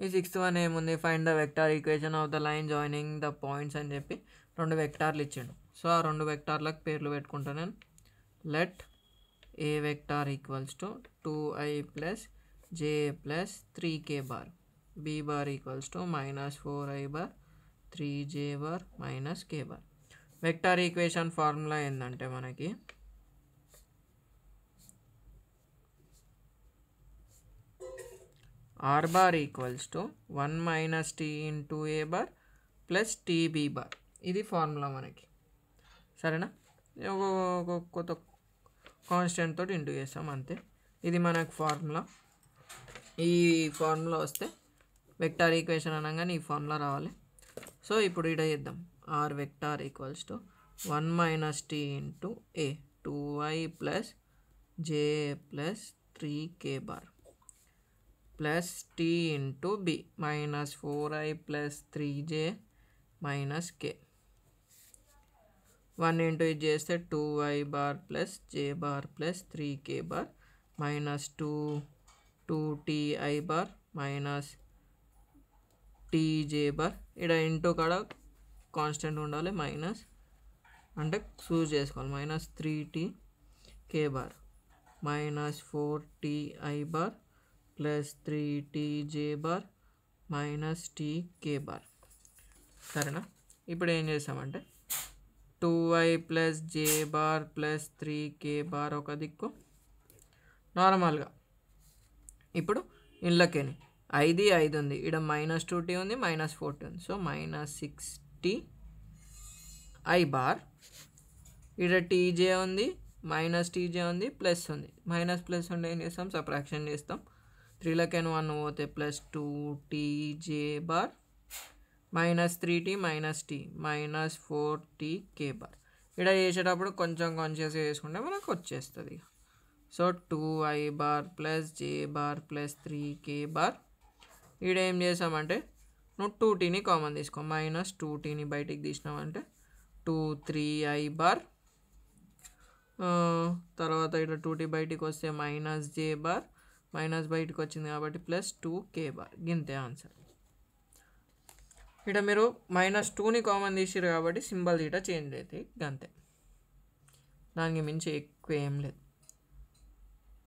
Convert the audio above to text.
ఈ sixth one ఏముంది, find the vector equation of the line joining the points అని చెప్పి 2 వెక్టార్లు ఇచ్చిండు. సో ఆ 2 వెక్టార్లకు పేర్లు పెట్టుకుంటాను నేను. Let A vector equals to 2i plus j plus 3k bar, b bar equals to -4i bar 3j bar minus k bar. Vector equation formula ఏంటంటే మనకి r bar equals to 1 minus t into a bar plus tb bar. ఇది formula మనకి, సరేనా? ఒక కొత్త constant తోటి into చేస్తాం అంతే. ఇది మనకు ఫార్ములా. ఈ ఫార్ములా వస్తే వెక్టార్ ఈక్వేషన్ అనగానే ఈ ఫార్ములా రావాలి. సో ఇప్పుడు ఇక్కడ చేద్దాం. r vector equals to 1 minus t into a 2i plus j plus 3k bar plus t into b minus 4i plus 3j minus k. 1 into ఇది చేస్తే 2i bar plus j bar plus 3k bar minus 2ti bar minus tj bar. ఇక్కడ into కాడ constant ఉండాలి, minus అంటే చూస్ చేసుకోవాలి. Minus 3tk bar minus 4ti bar plus 3tj bar minus tk bar, సరేనా? ఇప్పుడు ఏం చేసామంటే 2i plus j bar plus 3k bar ఒక దిక్కు నార్మల్గా. ఇప్పుడు ఇండ్లకేని 5 ఉంది, ఇక్కడ -2t ఉంది, -4t ఉంది. So -6ti bar. ఇక్కడ tj ఉంది, -tj ఉంది, ప్లస్ ఉంది. ప్లస్ ఉంటే ఏం చేస్తాం, సబ్ట్రాక్షన్ చేస్తాం. 3 1 పోతే plus 2tj bar minus 3t minus t minus 4tk bar. ఇక్కడ చేసేటప్పుడు కొంచెం కాన్షియస్గా చేసుకుంటే మనకు వచ్చేస్తుంది. So 2i bar plus j bar plus 3k bar. ఇక్కడ ఏం చేసామంటే నువ్వు 2tని కామన్ తీసుకో, మైనస్ 2tని బయటికి తీసినామంటే 2 3i బార్. తర్వాత ఇక్కడ 2t బయటికి వస్తే మైనస్ j బార్, మైనస్ బయటకు వచ్చింది కాబట్టి ప్లస్ 2k బార్. గింతే ఆన్సర్. ఇక్కడ మీరు -2ని కామన్ తీసిరు కాబట్టి సింబల్ ఇట చేంజ్ అవుతాయి, అంతే. దానికి మించి ఎక్కువ ఏం లేదు.